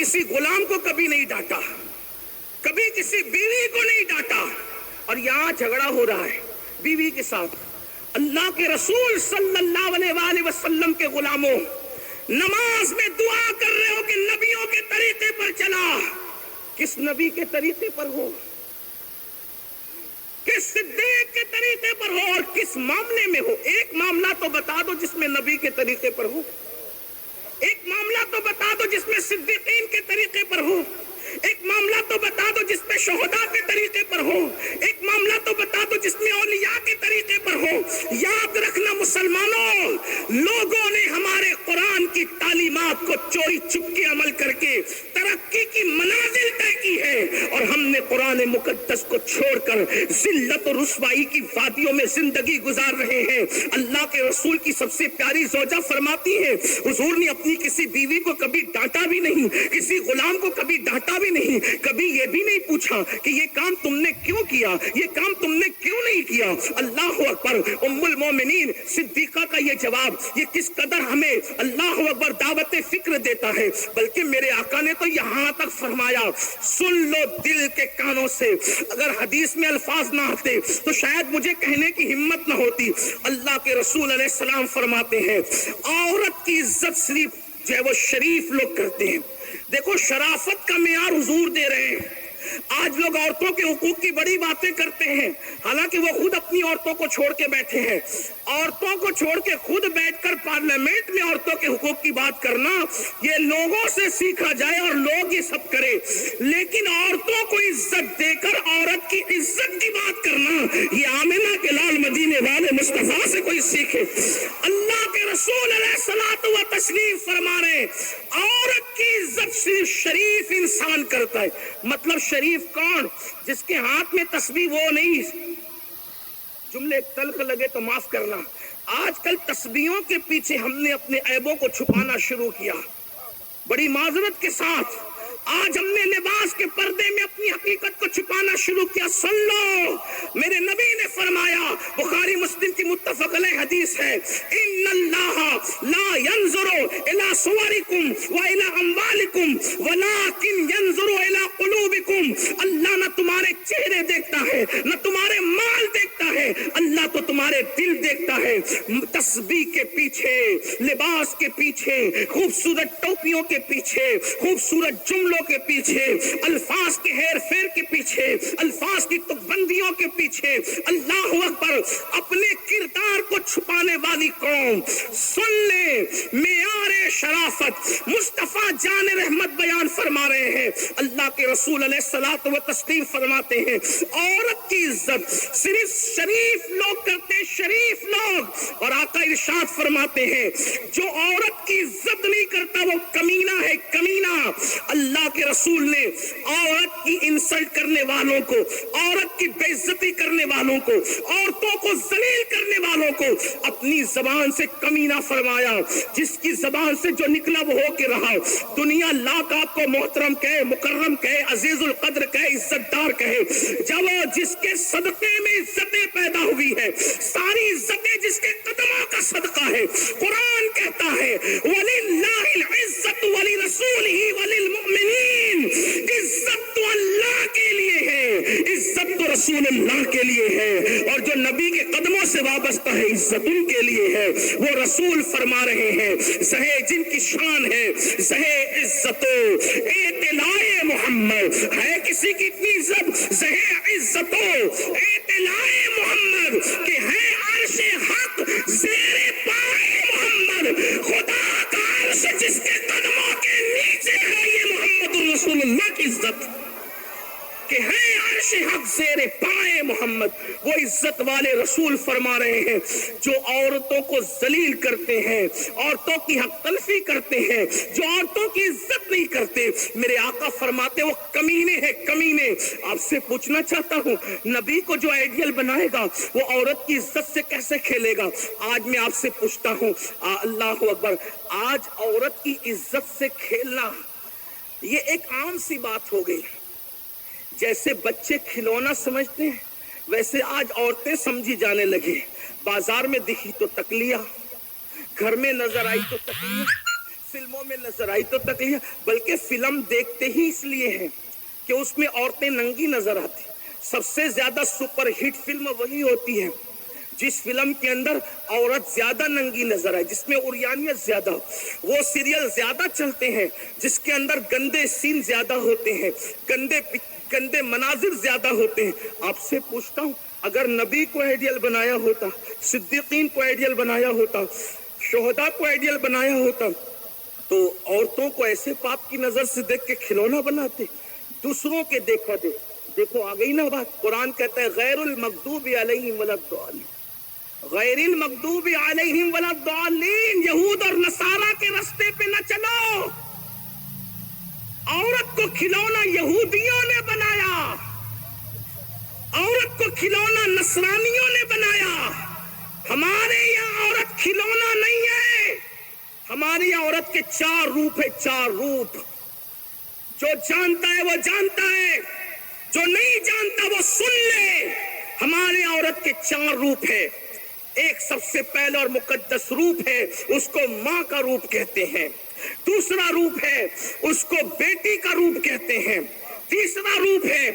کسی غلام کو کبھی نہیں ڈانٹا، کبھی کسی بیوی کو نہیں ڈانٹا، اور یہاں جھگڑا ہو رہا ہے بیوی کے ساتھ۔ اللہ کے رسول صلی اللہ علیہ وآلہ وسلم کے غلاموں، نماز میں دعا کر رہے ہو کہ نبیوں کے طریقے پر چلا، کس نبی کے طریقے پر ہو، کس صدیق کے طریقے پر ہو، اور کس معاملے میں ہو؟ ایک معاملہ تو بتا دو جس میں نبی کے طریقے پر ہو، ایک معاملہ تو بتا دو جس میں صدیقین کے طریقے پر ہو، ایک معاملہ تو بتا دو جس میں شہداء کے طریقے پر ہو، ایک معاملہ تو بتا دو جس میں اولیاء کے طریقے پر ہو۔ یاد رکھنا مسلمانوں، لوگوں نے ہمارے قرآن کی تعلیمات کو چوری چھپ کے عمل کر کے ترقی کی منازل طے کی ہے، اور ہم نے قرآن مقدس کو چھوڑ کر ذلت و رسوائی کی وادیوں میں زندگی گزار رہے ہیں۔ اللہ کے رسول کی سب سے پیاری زوجہ فرماتی ہے، حضور نے اپنی کسی بیوی کو کبھی ڈانٹا بھی نہیں، کسی غلام کو کبھی ڈانٹا بھی نہیں، کبھی یہ بھی نہیں پوچھا کہ یہ کام تم نے کیوں کیا، یہ کام تم نے کیوں نہیں کیا۔ اللہ اکبر۔ ام المومنین صدیقہ کا یہ جواب، یہ کس قدر ہمیں اللہ اکبر دعوت فکر دیتا ہے۔ بلکہ میرے آقا نے تو یہاں تک فرمایا، سن لو دل کے کانوں سے، اگر حدیث میں الفاظ نہ آتے تو شاید مجھے کہنے کی ہمت نہ ہوتی۔ اللہ کے رسول علیہ السلام فرماتے ہیں، عورت کی عزت صرف جو ہے وہ شریف لوگ کرتے ہیں۔ دیکھو شرافت کا معیار حضور دے رہے ہیں۔ آج لوگ عورتوں کے حقوق کی بڑی باتیں کرتے ہیں، حالانکہ وہ خود اپنی عورتوں کو چھوڑ کے بیٹھے ہیں۔ عورتوں کو چھوڑ کے خود بیٹھ کر پارلیمنٹ میں عورتوں کے حقوق کی بات کرنا، یہ لوگوں سے سیکھا جائے اور لوگ یہ سب کرے، لیکن عورتوں کو عزت دے کر عورت کی عزت کی بات کرنا، یہ آمنہ کے لال مدینے والے مصطفیٰ سے کوئی سیکھے۔ اللہ کے رسول علیہ الصلوۃ و تسلیم فرما رہے، عورت کی عزت صرف شریف انسان کرتا ہے۔ مطلب شریف کون؟ جس کے ہاتھ میں تسبیح وہ نہیں۔ جملے تلخ لگے تو معاف کرنا، آج کل تسبیحوں کے پیچھے ہم نے اپنے عیبوں کو چھپانا شروع کیا، بڑی معذرت کے ساتھ۔ آج ہم نے لباس کے پردے میں اپنی حقیقت کو چھپانا شروع کیا۔ سن لو، میرے نبی نے فرمایا، بخاری مسلم کی متفق علیہ حدیث ہے، ان اللہ لا ينظر الى صورکم والى اموالکم ولکن ينظر الى قلوبکم۔ اللہ نہ تمہارے چہرے دیکھتا ہے، نہ تمہارے مال دیکھتا ہے، اللہ تو تمہارے دل دیکھتا ہے۔ تسبیح کے پیچھے، لباس کے پیچھے، خوبصورت ٹوپیوں کے پیچھے، خوبصورت جملوں کے پیچھے، الفاظ کے ہیر پھیر کے پیچھے، الفاظ کی تکبندیوں کے پیچھے، اللہ اکبر، اپنے کردار کو چھپانے والی قوم۔ سن لے، معیار شرافت مصطفیٰ جان رحمت بیان فرما رہے ہیں۔ اللہ کے رسول علیہ الصلوۃ و تسلیم فرماتے ہیں، عورت کی عزت صرف شریف لوگ کرتے، شریف لوگ۔ اور آقا ارشاد فرماتے ہیں، جو عورت کی عزت نہیں کرتا وہ کمینہ ہے، کمینہ۔ اللہ کے رسول نے عورت کی انسلٹ کرنے والوں کو، عورت کی بے عزتی کرنے والوں کو، عورتوں کو ذلیل کرنے والوں کو اپنی زبان سے کمینہ فرمایا۔ جس کی زبان سے جو نکلا وہ ہو کے رہا۔ دنیا لاکھ آپ کو محترم کہے، مکرم کہے، عزیز القدر کہے، عزت دار کہے، جب جس کے صدقے میں عزتیں پیدا ہوئی ہے، ساری عزتیں جس کے قدموں کا صدقہ ہے۔ قرآن کہتا ہے، وَلِلَّهِ الْعِزَّةُ وَلِرَسُولِهِ وَلِلْمُؤْمِنِينَ۔ عزت تو اللہ کے لیے ہے، عزت تو رسول اللہ کے لیے ہے، اور جو نبی کے قدموں سے وابستہ ہے عزت ان کے لیے ہے۔ وہ رسول فرما رہے ہیں، زہے جن کی شان ہے، زہے عزت و اطلاع محمد، ہے کسی کی اتنی عزت، زہے عزت و اطلاع محمد، کہ ہے عرش حق زیر پائے محمد، خدا کا عرش جس کے قدموں کے نیچے ہے، یہ محمد رسول اللہ کی عزت، کہ ہے عرش حق زیر پائے محمد۔ وہ عزت والے رسول فرما رہے ہیں، جو عورتوں کو ذلیل کرتے ہیں، عورتوں کی حق تلفی کرتے ہیں، جو عورتوں کی عزت نہیں کرتے، میرے آقا فرماتے وہ کمینے ہیں، کمینے۔ آپ سے پوچھنا چاہتا ہوں، نبی کو جو آئیڈیل بنائے گا وہ عورت کی عزت سے کیسے کھیلے گا؟ آج میں آپ سے پوچھتا ہوں، اللہ اکبر، آج عورت کی عزت سے کھیلنا یہ ایک عام سی بات ہو گئی۔ جیسے بچے کھلونا سمجھتے ہیں ویسے آج عورتیں سمجھی جانے لگے۔ بازار میں دکھی تو تکلیہ، گھر میں نظر آئی تو تکلیہ، فلموں میں نظر آئی تو تکلیف، بلکہ فلم دیکھتے ہی اس لیے ہیں کہ اس میں عورتیں ننگی نظر آتی. سب سے زیادہ سپر ہٹ فلم وہی ہوتی ہے جس فلم کے اندر عورت زیادہ ننگی نظر آئے، جس میں عریانیت زیادہ ہو. وہ سیریل زیادہ چلتے ہیں جس کے اندر گندے سین زیادہ ہوتے ہیں، گندے مناظر زیادہ ہوتے ہیں. آپ سے پوچھتا ہوں، اگر نبی کو آئیڈیل بنایا ہوتا، صدیقین کو آئیڈیل بنایا ہوتا، شہداء کو آئیڈیل بنایا ہوتا، تو عورتوں کو ایسے پاپ کی نظر سے دیکھ کے کھلونا بناتے؟ دوسروں کے دیکھا دے. دیکھو آ گئی نا بات. قرآن کہتا ہے غیر المغضوب علیہم ولا الضالین، غیر المغضوب علیہم ولا الضالین. یہود اور نصارہ کے راستے پہ نہ چلو. عورت کو کھلونا یہودیوں نے بنایا، عورت کو کھلونا نصرانیوں نے بنایا. ہمارے یہاں عورت کھلونا نہیں ہے. ہماری یہاں عورت کے 4 روپ ہے، 4 روپ. جو جانتا ہے وہ جانتا ہے، جو نہیں جانتا وہ سن لے. ہمارے عورت کے 4 روپ ہے. ایک سب سے پہلا اور مقدس روپ ہے، اس کو ماں کا روپ کہتے ہیں. دوسرا روپ ہے، اس کو بیٹی کا روپ کہتے ہیں. تیسرا روپ ہے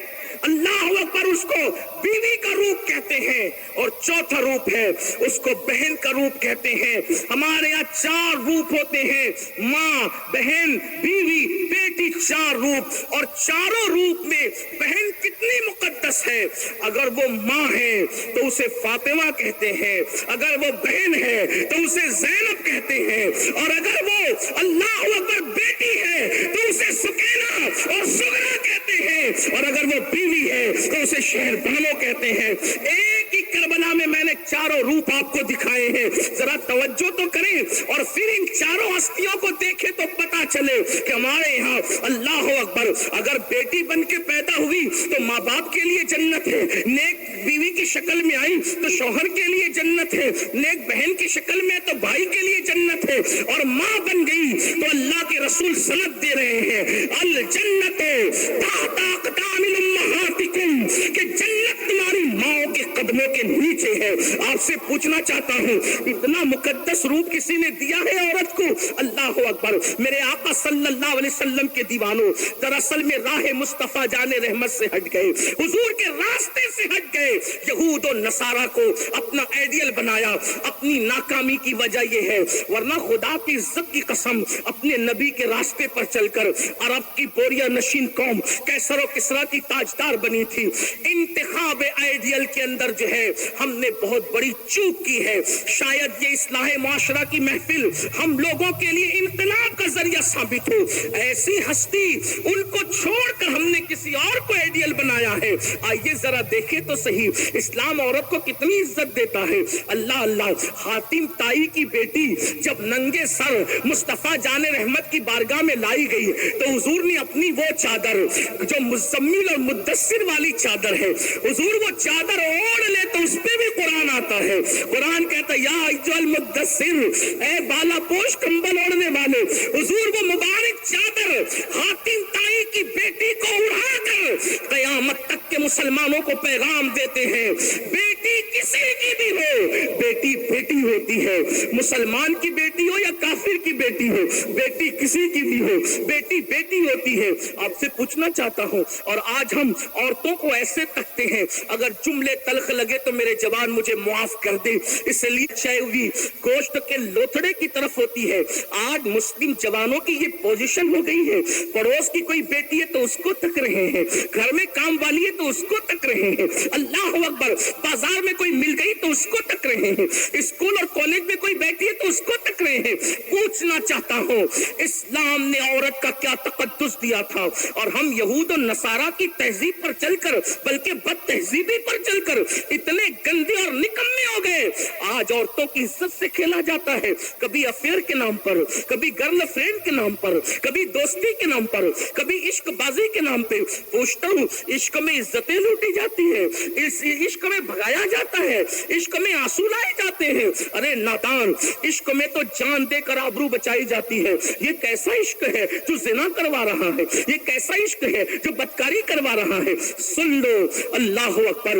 اللہ اکبر، اس کو بیوی کا روپ کہتے ہیں. اور چوتھا روپ ہے، اس کو بہن کا روپ کہتے ہیں. ہمارے یہاں 4 روپ ہوتے ہیں، ماں، بہن، بیوی، بیٹی. 4 روپ. اور چاروں روپ میں بہن کتنی مقدس ہے. اگر وہ ماں ہے تو اسے فاطمہ کہتے ہیں، اگر وہ بہن ہے تو اسے زینب کہتے ہیں، اور اگر وہ اللہ اکبر بیٹی ہے تو اسے سکینہ اور سغرا کہتے ہیں، اور اگر وہ بیوی ہے تو اسے شہر بانو کہتے ہیں. ایک ہی کربلا میں میں نے 4 روپ آپ کو دکھائے ہیں. ذرا توجہ تو کریں اور پھر ان 4 ہستیوں کو دیکھیں تو پتا چلے کہ ہمارے یہاں اللہ اکبر اگر بیٹی بن کے پیدا ہوئی تو ماں باپ کے لیے جنت ہے، نیک بیوی کی شکل میں آئی تو شوہر کے لیے جنت ہے، نیک بہن کی شکل میں تو بھائی کے لیے جنت ہے، اور ماں بن گئی تو اللہ کے رسول سند دے رہے ہیں الجنت تحت اقدام امہاتکم، کہ جنت تمہاری ماؤں کے قدموں کے نیچے ہے. آپ سے پوچھنا چاہتا ہوں، اتنا مقدس روپ کسی نے دیا ہے عورت کو؟ اللہ اکبر. میرے آقا صلی اللہ علیہ وسلم کے دیوانوں، دراصل میں راہ مصطفیٰ جان رحمت سے ہٹ گئے، حضور کے راستے سے ہٹ گئے. یہود و نصارہ کو اپنا آئیڈیل بنایا. اپنی ناکامی کی وجہ یہ ہے، ورنہ خدا کی عزت کی قسم اپنے نبی کے راستے پر چل کر عرب کی بوریا نشین قوم کیسر و کسرا کی تاجدار بنی تھی. انتخاب آئیڈیل کے اندر جو ہے ہم نے بہت بڑی چوک کی ہے. شاید یہ اصلاح معاشرہ کی محفل ہم لوگوں کے لیے انقلاب کا ذریعہ ثابت ہو. ایسی ہستی ان کو چھوڑ کر ہم نے کسی اور کو آئیڈیل بنایا ہے. آئیے ذرا دیکھیں تو صحیح، اسلام عورت کو کتنی عزت دیتا ہے. اللہ اللہ. حاتم طائی کی بیٹی جب ننگے سر مصطفیٰ جان رحمت کی بارگاہ میں لائی گئی تو حضور نے اپنی وہ چادر جو مزمل اور مدثر والی چادر ہے، حضور وہ چادر اوڑھ لے تو اس پہ بھی قرآن آتا ہے. قرآن کہتا ہے یا ایھا المدثر، اے بالا پوش کمبل اوڑھنے والے. حضور وہ مبارک چادر حاتم طائی کی بیٹی کو اڑا کر قیامت تک کے مسلمانوں کو پیغام دیتے ہیں، بیٹی کسی کی بھی ہو، بیٹی بیٹی ہوتی ہے. مسلمان کی بیٹی ہو یا کافر کی بیٹی ہو، بیٹی کسی کی بھی ہو، بیٹی بیٹی ہوتی ہے. آپ سے پوچھنا چاہتا ہوں، اور آج ہم عورتوں کو ایسے تکتے ہیں، اگر جملے تلخ لگے تو میرے جوان مجھے معاف کر دے، اس لیے چاہیے گوشت کے لوتھڑے کی طرف ہوتی ہے. آج مسلم جوانوں کی یہ پوزیشن ہو گئی ہے، پڑوس کی کوئی بیٹی ہے تو اس کو تک رہے ہیں، گھر میں کام والی ہے تو اس کو تک رہے ہیں. اللہ اکبر. بازار میں کوئی مل گئی تو اس کو تک رہے ہیں، اسکول اور کالج میں کوئی بیٹھی ہے تو اس کو تک رہے ہیں. پوچھنا چاہتا ہوں، اسلام نے عورت کا کیا تقدس دیا تھا، اور ہم یہود و نصارہ کی تہذیب پر چل کر، بلکہ بد تہذیبی پر چل کر اتنے گندے اور نکمے ہو گئے. آج عورتوں کی عزت سے کھیلا جاتا ہے، کبھی افیئر کے نام پر، کبھی گرل فرینڈ کے نام پر، کبھی دوستی کے نام پر، کبھی عشق بازی کے نام پہ. پوچھتا ہوں، عشق میں عزتیں لوٹی جاتی ہے، اس عشق میں بھگایا جاتا ہے، عشق میں آنسو لائے جاتے ہیں. ارے نادان، عشق میں تو جان دے کر آبرو بچائی جاتی ہے. یہ کیسا عشق ہے جو زنا کروا رہا ہے؟ یہ کیسا عشق ہے جو بدکاری کروا رہا ہے؟ سن لو، اللہ اکبر.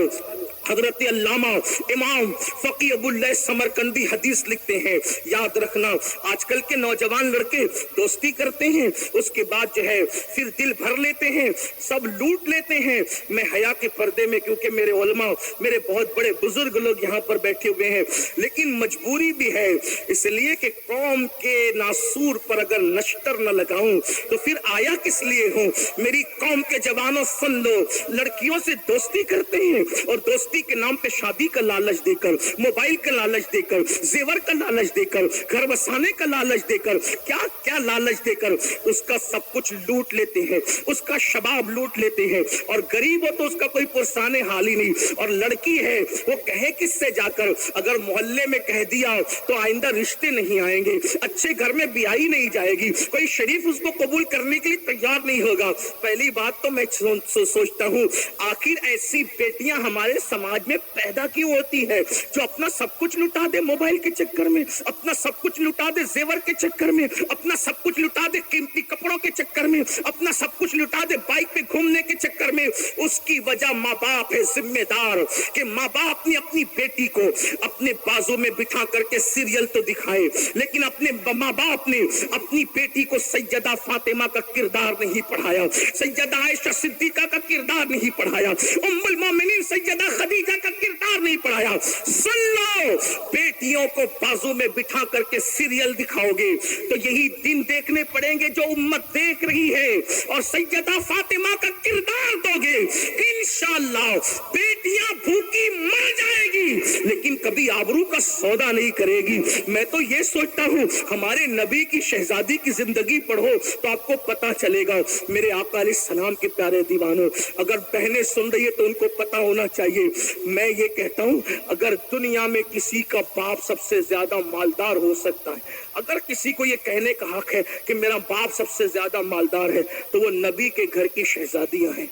حضرت علامہ امام فقی ابواللیث سمرقندی حدیث لکھتے ہیں، یاد رکھنا آج کل کے نوجوان لڑکے دوستی کرتے ہیں، اس کے بعد جو ہے پھر دل بھر لیتے ہیں، سب لوٹ لیتے ہیں۔ میں حیا کے پردے میں، کیونکہ میرے علماء، میرے بہت بڑے بزرگ لوگ یہاں پر بیٹھے ہوئے ہیں، لیکن مجبوری بھی ہے، اس لیے کہ قوم کے ناسور پر اگر نشتر نہ لگاؤں تو پھر آیا کس لیے ہوں۔ میری قوم کے جوانوں سن لو، لڑکیوں سے دوستی کرتے ہیں اور دوستی کے نام پہ شادی کا لالچ دے کر، موبائل کا لالچ دے کر، زیور کا لالچ دے کر، گھر بسانے کا لالچ دے کر، کیا کیا لالچ دے کر اس کا سب کچھ لوٹ لیتے ہیں، اس کا شباب لوٹ لیتے ہیں، اور غریب ہو تو اس کا کوئی پرسان حال ہی نہیں، اور لڑکی ہے وہ کہے کس سے جا کر، اگر محلے میں کہہ دیا تو آئندہ رشتے نہیں آئیں گے، اچھے گھر میں بیائی نہیں جائے گی، کوئی شریف اس کو قبول کرنے کے لیے تیار نہیں ہوگا۔ پہلی بات تو میں سوچتا ہوں آخر ایسی بیٹیاں ہمارے سماج میں پیدا کیوں ہوتی ہے جو اپنا سب کچھ لٹا دے موبائل کے چکر میں، اپنا سب کچھ لٹا دے زیور کے چکر میں، اپنا سب کچھ لٹا دے قیمتی کپڑوں کے چکر میں، اپنا سب کچھ لٹا دے بائک پہ گھومنے کے چکر میں۔ اس کی وجہ ماں باپ ہے ذمہ دار، کہ ماں باپ نے اپنی بیٹی کو اپنے بازو میں بٹھا کر کے سیریل تو دکھائے، لیکن اپنے ماں باپ نے اپنی بیٹی کو سیدہ فاطمہ کا کردار نہیں پڑھایا، سیدہ عائشہ صدیقہ کا کردار نہیں پڑھایا، ام المومنین سیدہ خدیجہ کا کردار نہیں پڑھایا۔ سن لو، بیٹیوں کو بازو میں بٹھا کر کے سیریل دکھاؤ گے تو یہی دن دیکھنے پڑیں گے جو امت دیکھ رہی ہے، اور سیدہ فاطمہ کا کردار دو گے، انشاءاللہ بیٹیاں بھوکی مر جائے گی لیکن کبھی آبرو کا سودا نہیں کرے گی۔ میں تو یہ سوچتا ہوں ہمارے نبی کی شہزادی کی زندگی پڑھو تو آپ کو پتا چلے گا۔ میرے آقا علیہ السلام کے پیارے دیوانوں، اگر بہنیں سن رہی ہے تو ان کو پتا ہونا چاہیے، میں یہ کہتا ہوں اگر دنیا میں کسی کا باپ سب سے زیادہ مالدار ہو سکتا ہے، اگر کسی کو یہ کہنے کا حق ہے کہ میرا باپ سب سے زیادہ مالدار ہے، تو وہ نبی کے گھر کی شہزادیاں ہیں،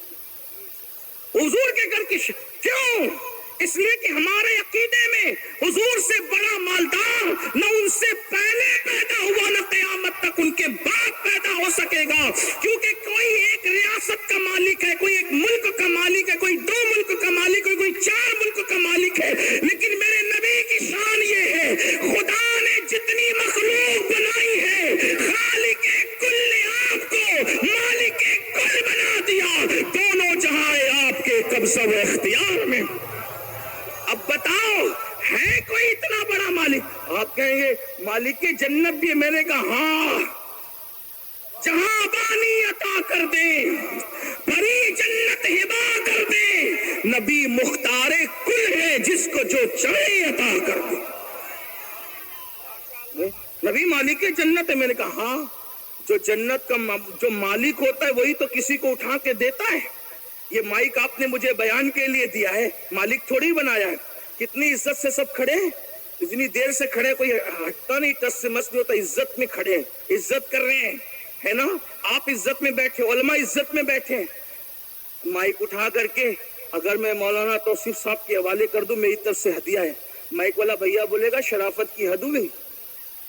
حضور کے گھر کی کیوں؟ اس لیے کہ ہمارے عقیدے میں حضور سے بڑا مالدار نہ ان سے پہلے پیدا ہوا نہ قیامت تک ان کے بعد پیدا ہو سکے گا، کیونکہ کوئی ایک ریاست کا مالک ہے، کوئی ایک ملک کا مالک ہے، کوئی 2 ملک کا مالک ہے، کوئی 4 ملک کا مالک ہے، لیکن میرے نبی کی شان یہ ہے خدا نے جتنی مخلوق بنائی ہے خالق کل آپ کو مالک کل بنا دیا، دونوں جہاں آپ کے قبضہ و اختیار میں۔ اب بتاؤ ہے کوئی اتنا بڑا مالک؟ آپ کہیں گے مالک کی جنت بھی ہے، میں نے کہا ہاں، جہاں بانی عطا کر دے، بڑی جنت ہبا کر دے، نبی مختار کل ہے جس کو جو چاہے عطا کر دے۔ نبی مالک کی جنت ہے، میں نے کہا ہاں، جو جنت کا جو مالک ہوتا ہے وہی تو کسی کو اٹھا کے دیتا ہے۔ یہ مائک آپ نے مجھے بیان کے لیے دیا ہے، مالک تھوڑی بنایا ہے۔ کتنی عزت سے سب کھڑے ہیں، اتنی دیر سے کھڑے، کوئی ہٹتا نہیں، ٹس سے مس نہیں ہوتا، عزت میں کھڑے ہیں، عزت کر رہے ہیں، ہے نا؟ آپ عزت میں بیٹھے، علماء عزت میں بیٹھے ہیں۔ مائک اٹھا کر کے اگر میں مولانا توصیف صاحب کے حوالے کر دوں، میری طرف سے ہدیہ ہے، مائک والا بھیا بولے گا شرافت کی حد ہوئی۔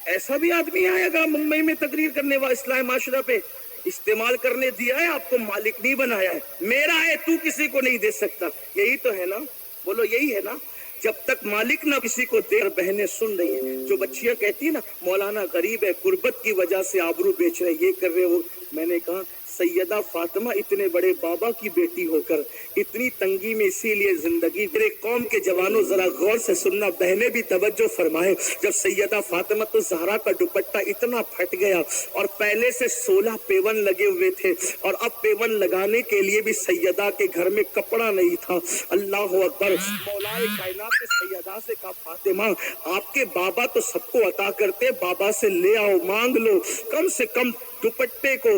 ایسا بھی آدمی آئے گا ممبئی میں تقریر کرنے والا اصلاح معاشرہ پہ، استعمال کرنے دیا ہے، آپ کو مالک نہیں بنایا ہے، میرا ہے تو کسی کو نہیں دے سکتا، یہی تو ہے نا؟ بولو یہی ہے نا؟ جب تک مالک نہ کسی کو دے، بہنیں سن رہی ہیں، جو بچیاں کہتی ہیں نا مولانا غریب ہے، غربت کی وجہ سے آبرو بیچ رہے، یہ کر رہے ہو، میں نے کہا سیدہ فاطمہ اتنے بڑے بابا کی بیٹی ہو کر اتنی تنگی میں اسی لیے زندگی۔ میرے قوم کے جوانوں ذرا غور سے سننا، بہنیں بھی توجہ فرمائیں، جب سیدہ فاطمہ تو زہرا کا دوپٹہ اتنا پھٹ گیا اور پہلے سے 16 پیون لگے ہوئے تھے، اور اب پیون لگانے کے لیے بھی سیدہ کے گھر میں کپڑا نہیں تھا۔ اللہ اکبر، مولائے کائنات نے سیدہ سے کہا فاطمہ آپ کے بابا تو سب کو عطا کرتے، بابا سے لے آؤ، مانگ لو، کم سے کم دوپٹے کو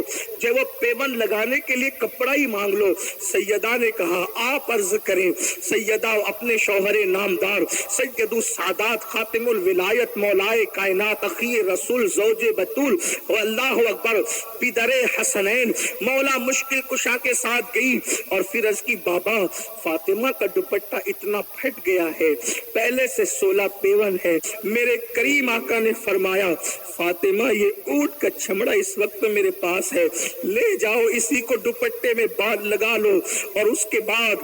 جو وہ پیون لگانے کے لیے کپڑا ہی مانگ لو۔ سیدہ نے کہا آپ عرض کریں۔ سیدہ اپنے شوہر نامدار سید السادات خاتم الولایت مولائے کائنات اخی رسول زوج بطول اللہ اکبر پدر حسنین مولا مشکل کشا کے ساتھ گئی اور پھر عرض کی بابا فاطمہ کا دوپٹہ اتنا پھٹ گیا ہے، پہلے سے 16 پیون ہے۔ میرے کریم آقا نے فرمایا فاطمہ یہ اونٹ کا چمڑا اس وقت میرے پاس ہے، لے جاؤ اسی کو دوپٹے میں باندھ لگا لو، اور اس کے بعد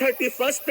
31st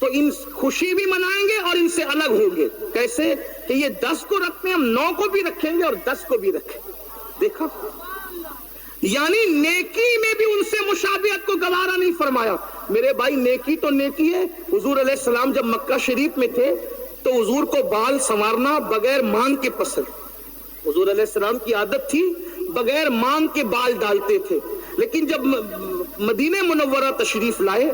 تو ان خوشی بھی منائیں گے اور ان سے الگ ہوں گے. کیسے کہ یہ 10 کو رکھتے ہیں، ہم 9 کو بھی رکھیں گے اور 10 کو بھی رکھیں گے. دیکھا، یعنی نیکی میں بھی ان سے مشابہت کو گوارا نہیں فرمایا. میرے بھائی نیکی تو نیکی ہے. حضور علیہ السلام جب مکہ شریف میں تھے تو حضور کو بال سنوارنا بغیر مانگ کے پسند. حضور علیہ السلام کی عادت تھی بغیر مانگ کے بال ڈالتے تھے. لیکن جب مدینہ منورہ تشریف لائے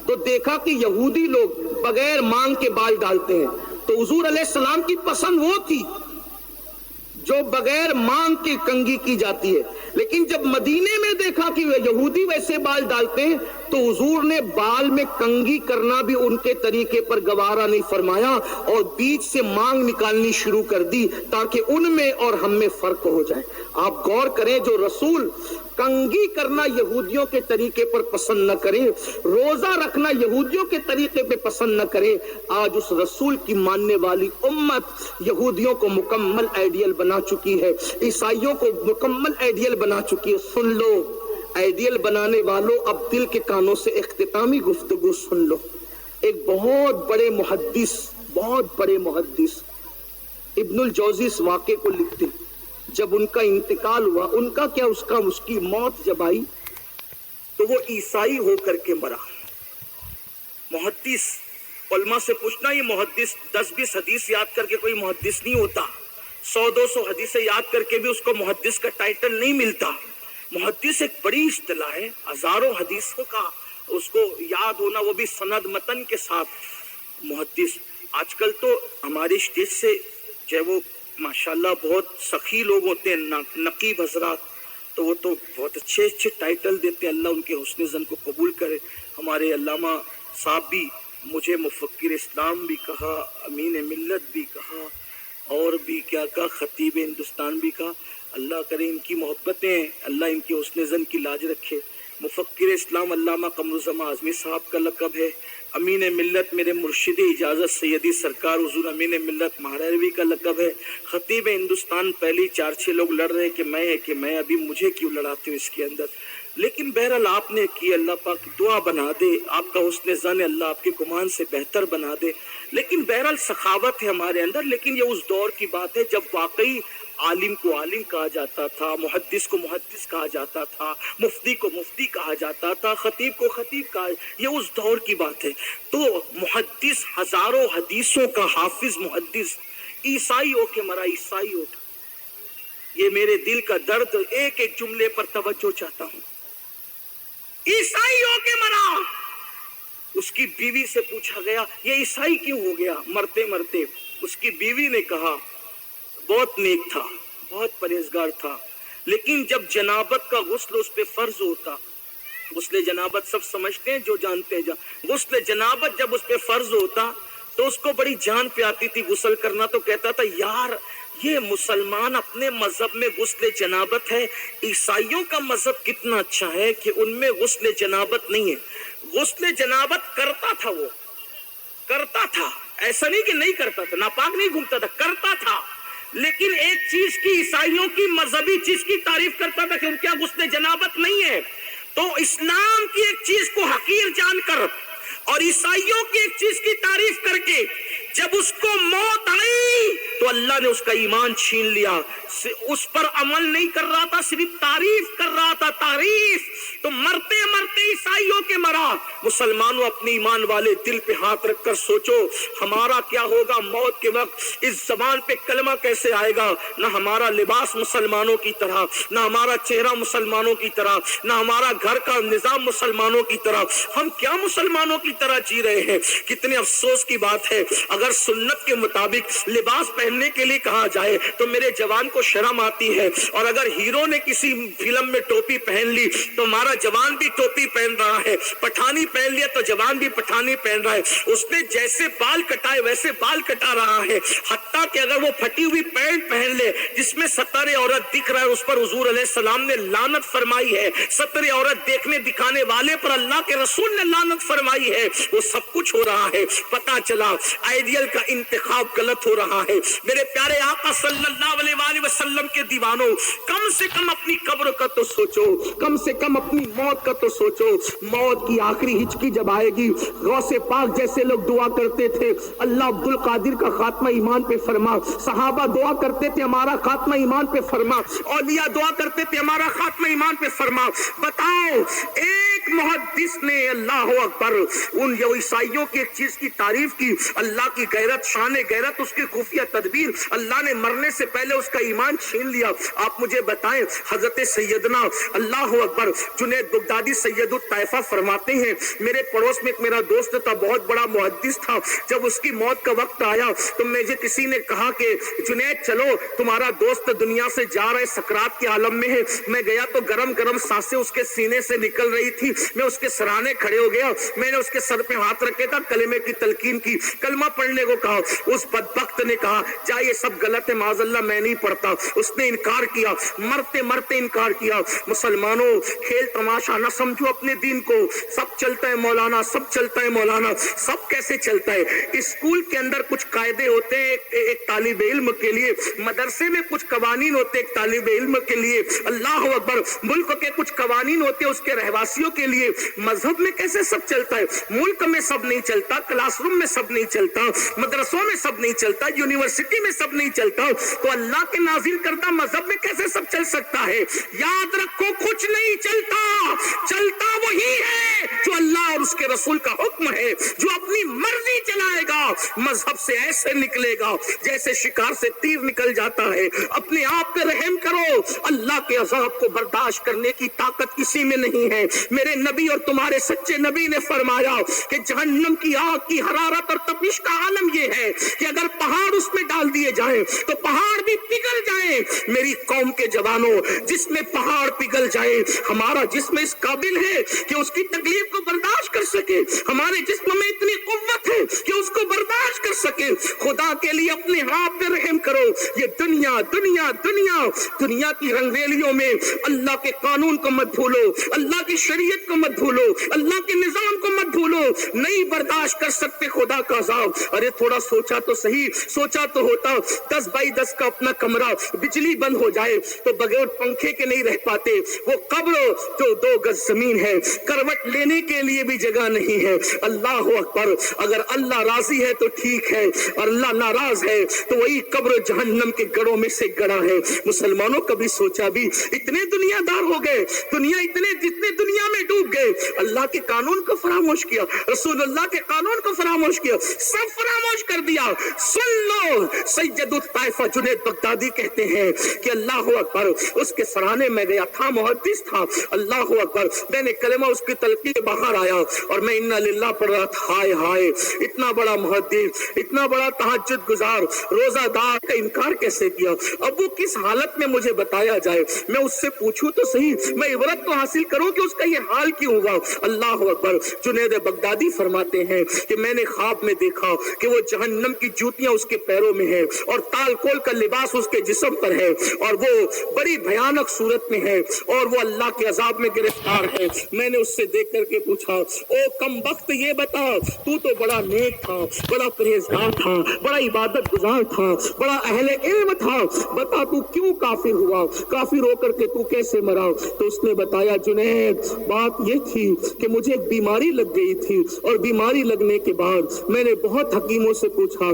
تو دیکھا کہ یہودی لوگ بغیر مانگ کے بال ڈالتے ہیں. تو حضور علیہ السلام کی پسند وہ تھی جو بغیر مانگ کے کنگھی کی جاتی ہے. لیکن جب مدینے میں دیکھا کہ یہودی ویسے بال ڈالتے ہیں تو حضور نے بال میں کنگھی کرنا بھی ان کے طریقے پر گوارا نہیں فرمایا اور بیچ سے مانگ نکالنی شروع کر دی تاکہ ان میں اور ہم میں فرق ہو جائے. آپ غور کریں، جو رسول کنگھی کرنا یہودیوں کے طریقے پر پسند نہ کرے، روزہ رکھنا یہودیوں کے طریقے پہ پسند نہ کرے، آج اس رسول کی ماننے والی امت یہودیوں کو مکمل آئیڈیل بنا چکی ہے، عیسائیوں کو مکمل آئیڈیل بنا چکی ہے. سن لو آئیڈیل بنانے والوں، اب دل کے کانوں سے اختتامی گفتگو سن لو. ایک بہت بڑے محدث ابن الجوزی اس واقعے کو لکھتے. جب ان کا انتقال ہوا، ان کا کیا، اس کی موت جب آئی تو وہ عیسائی ہو کر کے مرا. محدث، علماء سے پوچھنا، یہ محدث 10-20 حدیث یاد کر کے کوئی محدث نہیں ہوتا. 100-200 حدیثیں یاد کر کے بھی اس کو محدث کا ٹائٹل نہیں ملتا. محدث ایک بڑی اصطلاح ہے، ہزاروں حدیثوں کا اس کو یاد ہونا، وہ بھی سند متن کے ساتھ. محدث آج کل تو ہمارے اسٹیج سے جو ہے وہ ماشاءاللہ بہت سخی لوگ ہوتے ہیں، نقیب حضرات، تو وہ تو بہت اچھے ٹائٹل دیتے ہیں. اللہ ان کے حسن زن کو قبول کرے. ہمارے علامہ صاحب بھی مجھے مفکر اسلام بھی کہا، امین ملت بھی کہا، اور بھی کیا کہا، خطیب ہندوستان بھی کہا. اللہ کرے ان کی محبتیں، اللہ ان کے حسن زن کی لاج رکھے. مفکر اسلام علامہ قمرالزمان اعظمی صاحب کا لقب ہے. امین ملت میرے مرشد اجازت سیدی سرکار حضور امین ملت مہاروی کا لقب ہے. خطیب ہندوستان پہلی 4-6 لوگ لڑ رہے کہ میں ابھی مجھے کیوں لڑاتے ہو اس کے اندر. لیکن بہرحال آپ نے کی، اللہ پاک دعا بنا دے، آپ کا حسن زن اللہ آپ کے گمان سے بہتر بنا دے. لیکن بہرحال سخاوت ہے ہمارے اندر. لیکن یہ اس دور کی بات ہے جب واقعی عالم کو عالم کہا جاتا تھا، محدث کو محدث کہا جاتا تھا، مفتی کو مفتی کہا جاتا تھا، خطیب کو خطیب کہا. یہ اس دور کی بات ہے. تو محدث، ہزاروں حدیثوں کا حافظ محدث، عیسائی ہو کے مرا. عیسائی ہو کے، یہ میرے دل کا درد، ایک ایک جملے پر توجہ چاہتا ہوں. عیسائی ہو کے مرا. اس کی بیوی سے پوچھا گیا یہ عیسائی کیوں ہو گیا مرتے مرتے. اس کی بیوی نے کہا بہت نیک تھا، بہت پرہیزگار تھا، لیکن جب جنابت کا غسل اس پہ فرض ہوتا، غسل جنابت سب سمجھتے ہیں جو جانتے ہیں، غسل جنابت جب اس پہ فرض ہوتا تو اس کو بڑی جان پہ آتی تھی غسل کرنا. تو کہتا تھا یار یہ مسلمان اپنے مذہب میں غسل جنابت ہے، عیسائیوں کا مذہب کتنا اچھا ہے کہ ان میں غسل جنابت نہیں ہے. غسل جنابت کرتا تھا، وہ کرتا تھا، ایسا نہیں کہ نہیں کرتا تھا، ناپاک نہیں گھومتا تھا، کرتا تھا. لیکن ایک چیز کی، عیسائیوں کی مذہبی چیز کی تعریف کرتا تھا کہ ان کے یہاں غسل جنابت نہیں ہے. تو اسلام کی ایک چیز کو حقیر جان کر اور عیسائیوں کی ایک چیز کی تعریف کر کے جب اس کو موت آئی تو اللہ نے اس کا ایمان چھین لیا. اس پر عمل نہیں کر رہا تھا، صرف تعریف کر رہا تھا، تعریف. تو مرتے مرتے عیسائیوں کے مرا. مسلمانوں اپنے ایمان والے دل پہ ہاتھ رکھ کر سوچو ہمارا کیا ہوگا موت کے وقت. اس زبان پہ کلمہ کیسے آئے گا؟ نہ ہمارا لباس مسلمانوں کی طرح، نہ ہمارا چہرہ مسلمانوں کی طرح، نہ ہمارا گھر کا نظام مسلمانوں کی طرح. ہم کیا مسلمانوں کی طرح جی رہے ہیں؟ کتنے افسوس کی بات ہے. اگر سنت کے مطابق لباس پہننے کے لیے کہا جائے تو میرے جوان کو شرم آتی ہے. اور اگر ہیرو نے کسی فلم میں ٹوپی پہن لی تو ہمارا جوان بھی ٹوپی پہن رہا ہے. پٹھانی پہن لیا تو جوان بھی پٹھانی پہن رہا ہے. اس نے جیسے بال کٹائے ویسے بال کٹا رہا ہے. حتیٰ کہ اگر وہ پھٹی ہوئی پینٹ پہن لے جس میں ستر عورت دکھ رہا ہے، اس پر حضور علیہ السلام نے لعنت فرمائی ہے. ستر عورت دیکھنے دکھانے والے پر اللہ کے رسول نے لعنت فرمائی ہے. وہ سب کچھ ہو رہا ہے. پتا چلا آئیڈیل کا انتخاب غلط ہو رہا ہے. میرے پیارے آقا صلی اللہ علیہ وآلہ وسلم کے دیوانوں، کم سے کم اپنی قبر کا تو سوچو، کم سے کم اپنی موت کا تو سوچو. موت کی آخری حج کی جب آئے گی، غوث پاک جیسے لوگ دعا کرتے تھے اللہ عبد القادر کا خاتمہ ایمان پہ فرما، صحابہ دعا کرتے تھے ہمارا خاتمہ ایمان پہ فرما، اولیاء دعا کرتے تھے ہمارا خاتمہ ایمان پہ فرما۔ بتاؤ ایک محدث نے اللہ اکبر ان عیسائیوں کی ایک چیز کی تعریف کی، اللہ کی غیرت، شان غیرت، اس کی خفیہ تدبیر، اللہ نے مرنے سے پہلے اس کا ایمان چھین لیا۔ آپ مجھے بتائیں حضرت سیدنا اللہ اکبر جنید بغدادی سید الطائفہ فرماتے ہیں میرے پڑوس میں ایک میرا دوست تھا، بہت بڑا محدث تھا، جب اس کی موت کا وقت آیا تو مجھے کسی نے کہا کہ جنید چلو تمہارا دوست دنیا سے جا رہے سکرات کے عالم میں ہے۔ میں گیا تو گرم گرم سانسیں اس کے سینے سے نکل رہی تھی، میں اس کے سرانے کھڑے ہو گیا، میں نے اس کے سر پہ ہاتھ رکھے تھا، کلمے کی تلقین کی، کلمہ پڑھنے کو کہا، اس بدبخت نے کہا جا یہ سب غلط ہے معاذ اللہ میں نہیں پڑھتا، اس نے انکار کیا، مرتے مرتے انکار کیا۔ مسلمانوں کھیل تماشا نہ سمجھو اپنے دین کو، سب چلتا ہے مولانا، سب چلتا ہے مولانا، سب کیسے چلتا ہے؟ اسکول کے اندر کچھ قاعدے ہوتے ہیں ایک طالب علم کے لیے، مدرسے میں کچھ قوانین ہوتے ہیں ایک طالب علم کے لیے، اللہ اکبر ملک کے کچھ قوانین ہوتے ہیں اس کے رہواسیوں کے لیے۔ مذہب میں کیسے سب چلتا ہے؟ ملک میں سب نہیں چلتا، کلاس روم میں سب نہیں چلتا، مدرسوں میں سب نہیں چلتا، یونیورسٹی میں سب نہیں چلتا، تو اللہ کے نازل کردہ مذہب میں کیسے سب چل سکتا ہے؟ یاد رکھو کچھ نہیں چلتا، چلتا وہی ہے جو اللہ اور اس کے رسول کا حکم ہے، جو اپنی مرضی چلائے گا مذہب سے ایسے نکلے گا جیسے شکار سے تیر نکل جاتا ہے۔ اپنے آپ پہ رحم کرو، اللہ کے عذاب کو برداشت کرنے کی طاقت کسی میں نہیں ہے۔ میرے نبی اور تمہارے سچے نبی نے فرمایا کہ جہنم کی آگ کی حرارت اور تپش کا عالم یہ ہے کہ اگر پہاڑ اس میں ڈال دیے جائیں تو پہاڑ بھی پگھل جائیں۔ میری قوم کے جوانوں جس میں پہاڑ پگھل جائے، ہمارا جسم اس قابل ہے کہ اس کی تکلیف کو برداشت کر سکے، ہمارے جسم میں اتنی قوت ہے کہ اس کو برداشت کر سکے۔ خدا کے لیے اپنے آپ پہ رحم کرو۔ یہ دنیا دنیا دنیا دنیا کی رنگریلیوں میں اللہ کے قانون کو مت بھولو، اللہ کی شریعت کو مت بھولو، اللہ کے نظام کو مت بھولو۔ نہیں برداشت کر سکتے خدا کا عذاب۔ ارے تھوڑا سوچا تو صحیح، سوچا تو ہوتا 10 بائی 10 کا اپنا کمرہ، بجلی بند ہو جائے تو بغیر پنکھے کے نہیں رہ پاتے، وہ قبر جو 2 گز زمین ہے، کروٹ لینے کے لیے بھی جگہ نہیں ہے۔ اللہ اکبر، اگر اللہ راضی ہے تو ٹھیک ہے، اور اللہ ناراض ہے تو وہی قبر جہنم کے گڑوں میں سے گڑا ہے۔ مسلمانوں کبھی سوچا بھی اتنے دنیا دار ہو گئے، دنیا جتنے دنیا میں ڈوب گئے، اللہ کے قانون کو فراموش کیا، رسول اللہ کے قانون کو فراموش کیا، سب فراموش کر دیا۔ سن لو سید الطائفہ جنید بغدادی کہتے ہیں کہ اللہ اکبر اس کے سرانے میں گیا تھا، محدث تھا، اللہ اکبر میں نے کلمہ اس کی تلقین باہر آیا اور میں انا للہ پڑھ رہا تھا۔ ہائے ہائے اتنا بڑا محدث، اتنا بڑا تہجد گزار، روزہ دار کا انکار کیسے کیا؟ اب وہ کس حالت میں مجھے بتایا جائے، میں اس سے پوچھوں تو صحیح، میں عبرت تو حاصل کروں کہ اس کا یہ حال کیوں ہوا۔ اللہ اکبر جنید بغدادی فرماتے ہیں کہ میں نے خواب میں دیکھا کہ وہ جہنم کی جوتیاں اس کے پیروں میں ہیں اور تال کول کا لباس اس کے جسم پر ہے اور وہ بڑی بھیانک صورت میں ہے اور وہ اللہ کے عذاب میں گرفتار ہے۔ میں نے اس سے دیکھ کر کے پوچھا او کم بخت یہ بتا، تو بڑا نیک تھا، بڑا پرہیزگار تھا، بڑا عبادت گزار تھا، بڑا اہل علم تھا، بتا تو کیوں کافر ہوا، کافر ہو کر کے تو کیسے مرا؟ تو اس نے بتایا جنید بات یہ تھی کہ مجھے ایک بیماری لگ گئی تھی اور بیماری لگنے کے بعد میں نے بہت حکیموں سے پوچھا،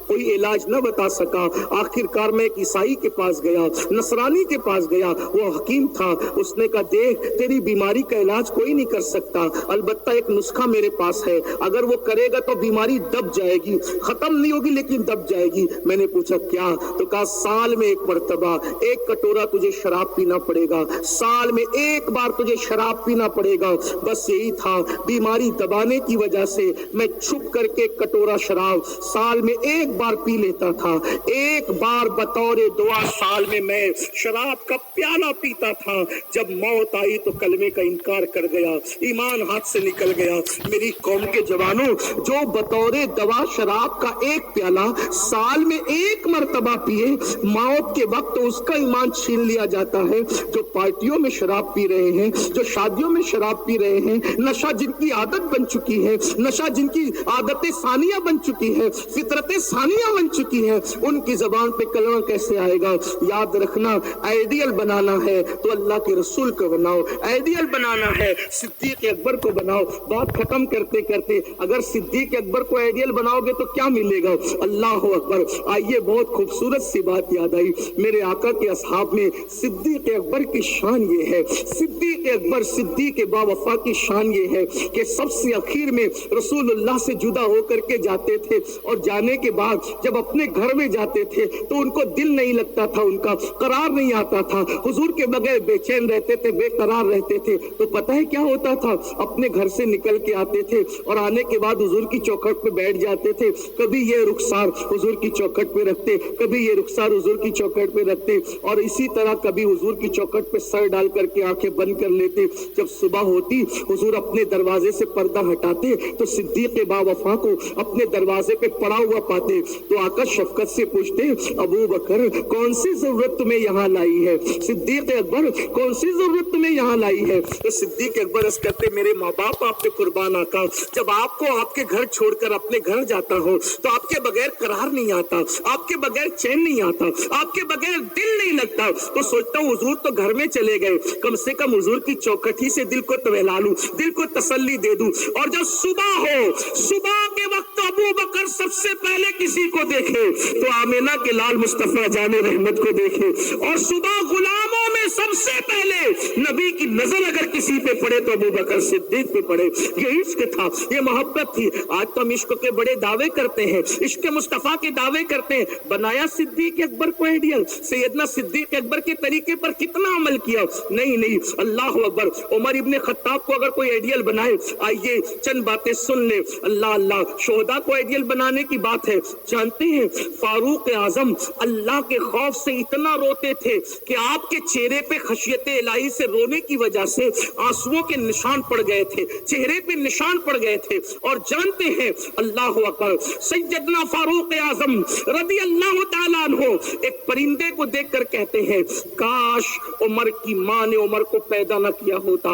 کوئی علاج نہ بتا سکا، آخر کار میں ایک عیسائی کے پاس گیا، نصرانی کے پاس گیا، وہ حکیم تھا، اس نے کہا دیکھ تیری بیماری کا علاج کوئی نہیں کر سکتا، البتہ ایک نسخہ میرے پاس ہے، اگر وہ کرے گا تو بیماری دب جائے گی، ختم نہیں ہوگی لیکن دب جائے گی۔ میں نے پوچھا کیا؟ تو کہا سال میں 1 مرتبہ 1 کٹورا تجھے شراب پینا پڑے گا، سال میں 1 بار تجھے شراب پینا پڑے گا، بس یہی تھا۔ بیماری دبانے کی وجہ سے میں چھپ کر کے کٹورا شراب سال میں 1 بار پی لیتا تھا، 1 بار بطور دعا سال میں شراب کا پیالہ پیتا تھا۔ جب موت آئی تو کلمے کا انکار کر گیا، ایمان ہاتھ سے نکل گیا۔ میری قوم کے جوانوں جو بطور دوا شراب کا 1 پیالہ سال میں 1 مرتبہ پیے، موت کے وقت اس کا ایمان چھین لیا جاتا ہے۔ جو پارٹیوں میں شراب پی رہے ہیں، جو شادیوں میں شراب پی رہے ہیں، نشہ جن کی عادت بن چکی ہے، نشہ جن کی عادت ثانیہ بن چکی ہے، فطرت ثانیہ کہانیاں بن چکی ہیں، ان کی زبان پہ کلمہ کیسے آئے گا؟ یاد رکھنا، آئیڈیل بنانا ہے تو اللہ کے رسول کو بناؤ، آئیڈیل بنانا ہے صدیق اکبر کو بناؤ۔ بات ختم کرتے کرتے اگر صدیق اکبر کو آئیڈیل بناؤ گے تو کیا ملے گا؟ اللہ اکبر۔ آئیے بہت خوبصورت سی بات یاد آئی، میرے آقا کے اصحاب میں صدیق اکبر کی شان یہ ہے، صدیق اکبر صدیق با وفا کی شان یہ ہے کہ سب سے اخیر میں رسول اللہ سے جدا ہو کر کے جاتے تھے، اور جانے کے بعد جب اپنے گھر میں جاتے تھے تو ان کو دل نہیں لگتا تھا، ان کا قرار نہیں آتا تھا، حضور کے بغیر بے چین رہتے تھے، بے قرار رہتے تھے۔ تو پتہ ہے کیا ہوتا تھا؟ اپنے گھر سے نکل کے آتے تھے اور آنے کے بعد حضور کی چوکھٹ پہ بیٹھ جاتے تھے، کبھی یہ رخسار حضور کی چوکھٹ پہ رکھتے، کبھی یہ رخسار حضور کی چوکھٹ پہ رکھتے، اور اسی طرح کبھی حضور کی چوکھٹ پہ سر ڈال کر کے آنکھیں بند کر لیتے۔ جب صبح ہوتی حضور اپنے دروازے سے پردہ ہٹاتے تو صدیق با وفا کو اپنے دروازے پہ پڑا ہوا پاتے، تو آقا شفقت سے پوچھتے، ابو بکر کون سی ضرورت تمہیں یہاں لائی ہے؟ صدیق اکبر کون سی ضرورت تمہیں یہاں لائی ہے؟ تو صدیق اکبر عرض کرتے، میرے ماں باپ آپ پہ قربان آقا، جب آپ کو آپ کے گھر چھوڑ کر اپنے گھر جاتا ہوں تو آپ کے بغیر قرار نہیں آتا، آپ کے بغیر چین نہیں آتا، آپ کے بغیر دل نہیں لگتا، تو سوچتا ہوں حضور تو گھر میں چلے گئے، کم سے کم حضور کی چوکھٹ ہی سے دل کو تولا لوں، دل کو تسلی دے دوں۔ اور جب صبح ہو، صبح کے وقت ابو بکر سب سے پہلے کسی کو دیکھے تو آمینہ کے لال مصطفیٰ جان رحمت کو دیکھے، اور صبح غلاموں میں سب سے پہلے نبی کی نظر اگر کسی پہ پڑے تو ابو بکر صدیق پہ پڑے۔ یہ عشق تھا، یہ محبت تھی۔ آج تو ہم عشق کے بڑے دعوے کرتے ہیں، عشق مصطفیٰ کے دعوے کرتے ہیں، بنایا صدیق اکبر کو آئیڈیل، سیدنا صدیق اکبر کے طریقے پر کتنا عمل کیا؟ نہیں، اللہ اکبر۔ عمر ابن خطاب کو اگر کوئی آئیڈیل بنائے، آئیے چند باتیں سن لیں۔ اللہ، شہداء کو آئیڈیل بنانے کی بات ہے۔ جانتے ہیں فاروق اعظم اللہ کے خوف سے اتنا روتے تھے کہ آپ کے چہرے پہ خشیت الہی سے رونے کی وجہ سے آنسوؤں کے نشان پڑ گئے تھے، چہرے پہ نشان پڑ گئے تھے۔ اور جانتے ہیں اللہ اکبر، سیدنا فاروق اعظم رضی اللہ تعالیٰ عنہ ایک پرندے کو دیکھ کر کہتے ہیں، کاش عمر کی ماں نے عمر کو پیدا نہ کیا ہوتا،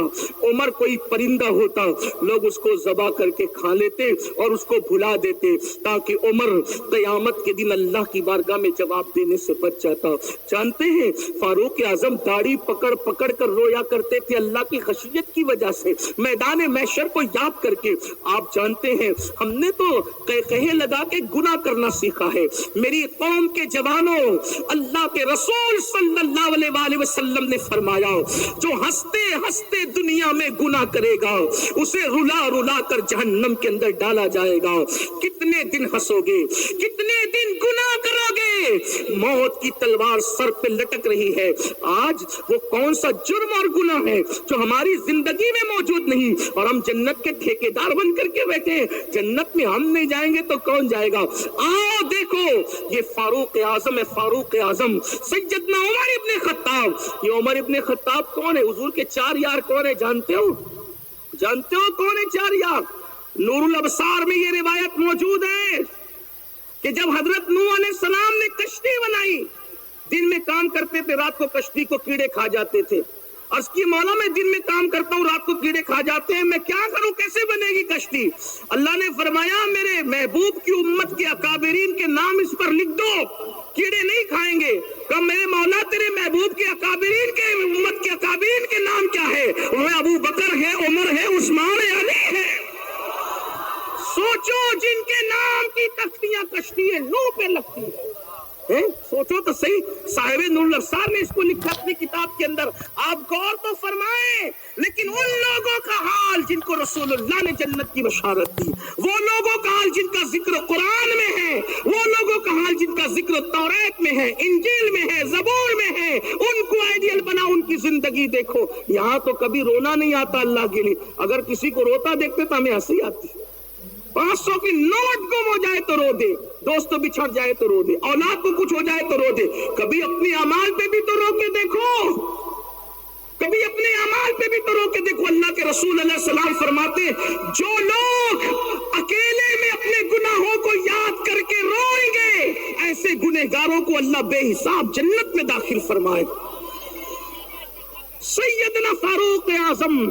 عمر کوئی پرندہ ہوتا، لوگ اس کو ذبح کر کے کھا لیتے اور اس کو بھلا دیتے، تاکہ عمر قیامت کے دن اللہ کی بارگاہ میں جواب دینے سے بچ جاتا۔ جانتے ہیں فاروق اعظم داڑھی پکڑ پکڑ کر رویا کرتے تھے اللہ کی خشیت کی وجہ سے، میدان محشر کو یاد کر کے۔ آپ جانتے ہیں ہم نے تو کہے لگا کے گناہ کرنا سیکھا ہے۔ میری قوم کے جوانوں، اللہ کے رسول صلی اللہ علیہ وآلہ وسلم نے فرمایا، جو ہنستے ہنستے دنیا میں گناہ کرے گا اسے رلا رلا کر جہنم کے اندر ڈالا جائے گا۔ کتنے دن ہنسو گے، کتنے دن گناہ کرو گے؟ موت کی تلوار سر پہ لٹک رہی ہے۔ آج وہ کون سا جرم اور گناہ ہے جو ہماری زندگی میں موجود نہیں، اور ہم جنت کے ٹھیکیدار بن کر کے بیٹھے ہیں؟ جنت میں ہم نہیں جائیں گے تو کون جائے گا؟ آؤ دیکھو، یہ فاروق اعظم ہے، فاروق اعظم سیدنا عمر ابن خطاب۔ یہ عمر ابن خطاب کون ہے؟ حضور کے چار یار کون ہے جانتے ہو؟ جانتے ہو کون ہے چار یار؟ نور الابصار میں یہ روایت موجود ہے کہ جب حضرت نوح علیہ السلام نے کشتی بنائی، دن میں کام کرتے تھے، رات کو کشتی کو کیڑے کھا جاتے تھے۔ عرض کی مولا میں دن میں کام کرتا ہوں، رات کو کیڑے کھا جاتے ہیں، میں کیا کروں، کیسے بنے گی کشتی؟ اللہ نے فرمایا میرے محبوب کی امت کے اکابرین کے نام اس پر لکھ دو، کیڑے نہیں کھائیں گے۔ کہ میرے مولا تیرے محبوب کے اکابرین کے امت کے اکابرین کے نام کیا ہے؟ وہ ابو بکر ہے، عمر ہے، عثمان ہے، علی ہے۔ سوچو جن کے نام کی تختیاں کشتی نوح پہ لگتی ہے، سوچو تو صحیح۔ صاحب نور الابصار نے اس کو لکھا اپنی کتاب کے اندر، آپ غور تو فرمائیں۔ لیکن ان لوگوں کا حال جن کو رسول اللہ نے جنت کی بشارت دی، وہ لوگوں کا حال جن کا ذکر قرآن میں ہے، وہ لوگوں کا حال جن کا ذکر توریت میں ہے، انجیل میں ہے، زبور میں ہے، ان کو آئیڈیل بنا، ان کی زندگی دیکھو۔ یہاں تو کبھی رونا نہیں آتا اللہ کے لیے، اگر کسی کو روتا دیکھتے تو ہمیں ہنسی آتی۔ 500 کی نوٹ گم ہو جائے تو رو دے، دوست بچھڑ جائے تو رو دے، اولاد کو کچھ ہو جائے تو رو دے۔ کبھی اپنے اعمال پہ بھی تو رو کے دیکھو، کبھی اپنے اعمال پہ بھی تو رو کے دیکھو۔ اللہ کے رسول علیہ السلام فرماتے ہیں، جو لوگ اکیلے میں اپنے گناہوں کو یاد کر کے روئیں گے، ایسے گنہگاروں کو اللہ بے حساب جنت میں داخل فرمائے۔ سیدنا فاروق اعظم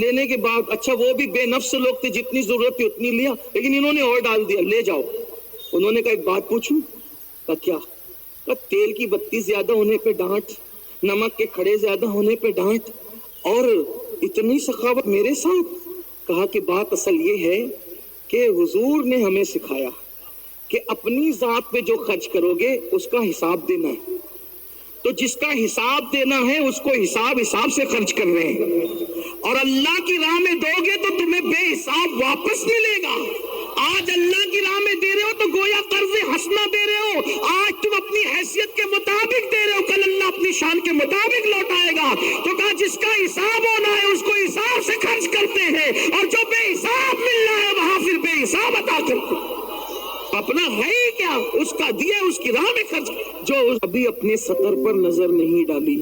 لینے کے بعد اچھا وہ بھی بے نفس لوگ تھے، جتنی ضرورت تھی اتنی لیا، لیکن انہوں نے اور ڈال دیا، لے جاؤ۔ انہوں نے کہا ایک بات پوچھوں؟ کہا کیا؟ کہا تیل کی بتی زیادہ ہونے پہ ڈانٹ، نمک کے کھڑے زیادہ ہونے پہ ڈانٹ، اور اتنی سخاوت میرے ساتھ؟ کہا کہ بات اصل یہ ہے کہ حضور نے ہمیں سکھایا کہ اپنی ذات پہ جو خرچ کرو گے اس کا حساب دینا ہے، تو جس کا حساب دینا ہے اس کو حساب سے خرچ کر رہے ہیں، اور اللہ کی راہ میں دو گے تو تمہیں بے حساب واپس ملے گا۔ آج اللہ کی راہ میں دے رہے ہو تو گویا قرض حسنہ دے رہے ہو، آج تم اپنی حیثیت کے مطابق دے رہے ہو، کل اللہ اپنی شان کے مطابق لوٹائے گا۔ تو کہا جس کا حساب ہونا ہے اس کو حساب سے خرچ کرتے ہیں، اور جو بے حساب ملنا ہے وہاں پھر بے حساب عطا کرتے ہیں۔ اپنا ہے ہی کیا، اس کا دیا اس کی راہ میں خرچ، جو ابھی اپنے سطر پر نظر نہیں ڈالی